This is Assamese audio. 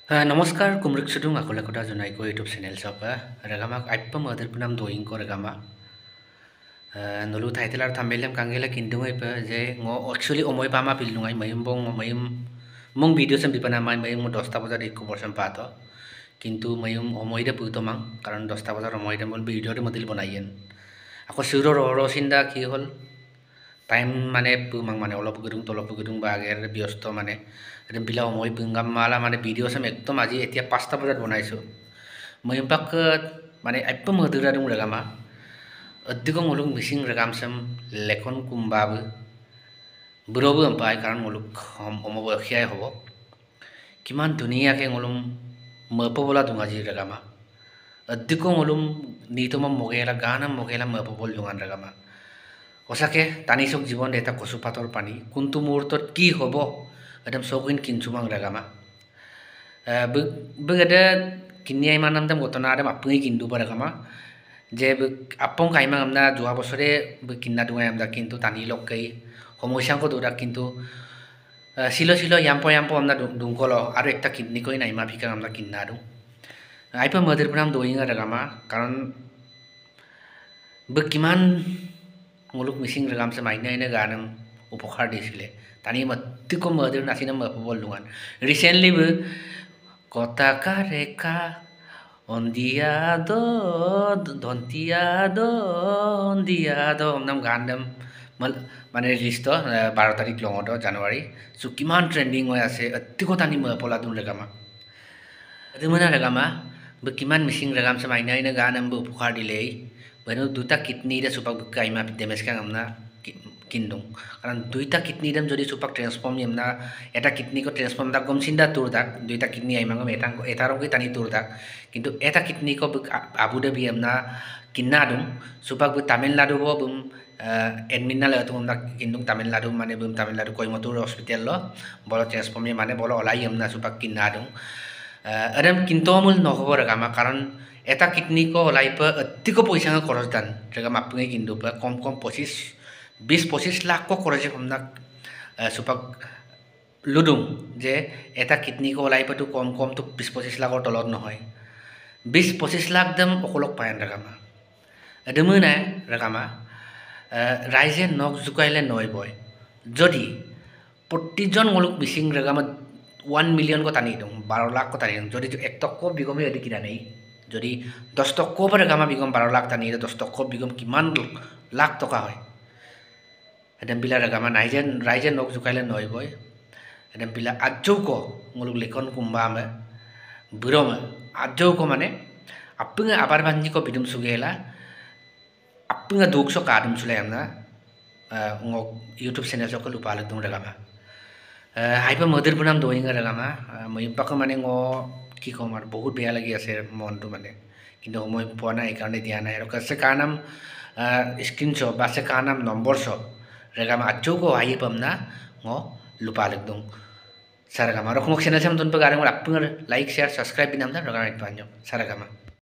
নমস্কাৰ কুমৰিক চুডুং আকলে কথা জনাইকো ইউটিউব চেনেল চপা ৰেগামাক আইপ্প মদৰ পুনাম দইং ক ৰেগামা নলু টাইটেল আৰু থাম্বনেইল কাংগেলা কিন্দুং আইপ যে ङ একচুয়ালি অময় পামা পিলনুঙাই ময়ম বং ময়ম মং ভিডিও sem বিপানা মাই ময়ম 10টা বজাত একো বৰ্ষম পাতো কিন্তু ময়ম অময়দে পুতমাং কাৰণ 10টা বজাত অময়দে মল ভিডিওতে মদিল বনাইয়েন আকৌ সুৰৰ ৰচিন্দা কি হল টাইম মানে পুমাং মানে অলপ গুদুং তলপ গুদুং বাগেৰ ব্যস্ত মানে এদম বিলা মই পুঙ্গাম মালা মানে ভিডিও সাম একদম আজি এতিয়া 5টা বজাত বনাইছো মই পাক মানে আইপ্প মধুৰা দুং ৰেগামা অদ্দিক মুলুক মিসিং ৰেগাম সাম লেখন কুম্বাব বুৰবু পাই কাৰণ মুলুক অমবয়সিয়াই হ'ব কিমান ধুনীয়াকে গলুম মপবলা দুং আজি ৰেগামা অদ্দিক মুলুম নিতম মগেলা গানাম মগেলা মপবল দুঙান ৰেগামা ওসাকে তানিসক জীবন এটা কচুপাতৰ পানী কোনটো মুহূৰ্তত কি হ'ব একদম সকিন কিনচুমাং ৰেগামা বেগেদে কিনি আইমান নামদাম ঘটনা আদম আপুনি কিন্দু ৰেগামা যে আপং কাইমাং আমনা যোৱা বছৰে কিন্না দুঙাই আমদা কিন্তু টানি লক্কাই সমস্যাংক দৌৰা কিন্তু সিলো সিলো ইয়াম্প আমনা দুংকল আৰু একটা কিডনি কই নাইমা ভিকা আমনা কিন্না দুং আইপা মদেৰ প্ৰাম দইঙা ৰেগামা কাৰণ কিমান মুলুক মিসিং ৰেগাম সে মাইনাইনে গানম উপহার দিছিলে তানি মত্তিক মদের নাচিনা মপবল দুঙান রিসেন্টলি কতা কারেকা অন্দিয়াদো ধন্তিয়াদো অন্দিয়াদো নাম গানম মানে রিলিজ তো 12 তারিখ লঙত জানুৱাৰী সো কিমান ট্ৰেন্ডিং হৈ আছে অত্তিক তানি মপলা দুং ৰেগামা এদমনা ৰেগামা কিমান মিসিং ৰেগাম সে মাইনাইনে গানম উপহার দিলেই বেনো দুটা কিডনি রে সুপাক কাইমা ড্যামেজ কাং আমনা কিন্দুং কারণ দুইটা কিডনি দেম যদি সুপাক ট্রান্সফর্ম এমনা এটা কিডনি কো ট্রান্সফর্ম দা গম সিন্দা তুর দাক দুইটা কিডনি আইমাঙ্গম এটারং কি তানি তুর দাক কিন্তু এটা কিডনি কো আবু ধাবি এমনা কিন্না দুং সুপাক তামিলনাডু বো বুম এডমিনাল তুম দা কিন্দুং তামিলনাডু মানে বুম তামিলনাডু কইমতুর হসপিটাল লো বলো ট্রান্সফর্ম মানে বলো অলাই এমনা সুপাক কিন্না দুং এরম কিন্তু আমুল নহব রেগামা কারণ এটা কিডনি को लाइप अत्तिको पैसा खरच दान जगह मापुंगे किंदु कम 20-25 लाख को खरच हमना सुपाक लुदुं जे एटा किडनी को लाइप तो कम तो 20-25 लाखर तलत নহয় 20-25 लाख दम अकलक पायन रगामा एदमुना रगामा राइजे नक जुकाइले नय बय जदि प्रतिजन मुलुक मिसिं रगामा 1 मिलियन को तानी दं 12 लाख को तानी दं जदि एक तक बिगमे यदि किना नै যদি 10 টকা পরে গামা বিগম 12 লাখ টানি 10 টকা বিগম কিমান লাখ টকা হয় এদম বিলা গামা নাইজেন রাইজেন নক জুকাইলে নয় বয় এদম বিলা আজৌক মুলুক লেখন কুম্বা মে বুরম আজৌক মানে আপঙ্গে আবার বাঞ্জি কো বিদুম সুগেলা আপঙ্গে দুকসো কাদুম সুলে আমনা ইউটিউব চ্যানেল সকল উপাল দুম রেগামা হাইপা মদের পুনাম দইঙ্গা রেগামা মইপাক মানে কি কম আর বহুত বেয়া লাগি আছে মনটো মানে কিন্তু সময় পোৱা নাই কাৰণে দিয়া নাই আৰু কাছে কানাম স্ক্ৰিনশট বা সে কানাম নম্বৰ সব ৰেগাম আজৌকো আই পামনা ङ লুপা লাগদং সারাগামা রকম চ্যানেল সাম তন পে গারে আপঙ্গর লাইক শেয়ার সাবস্ক্রাইব বিনাম দা রগাম পাঞ্জম সারাগামা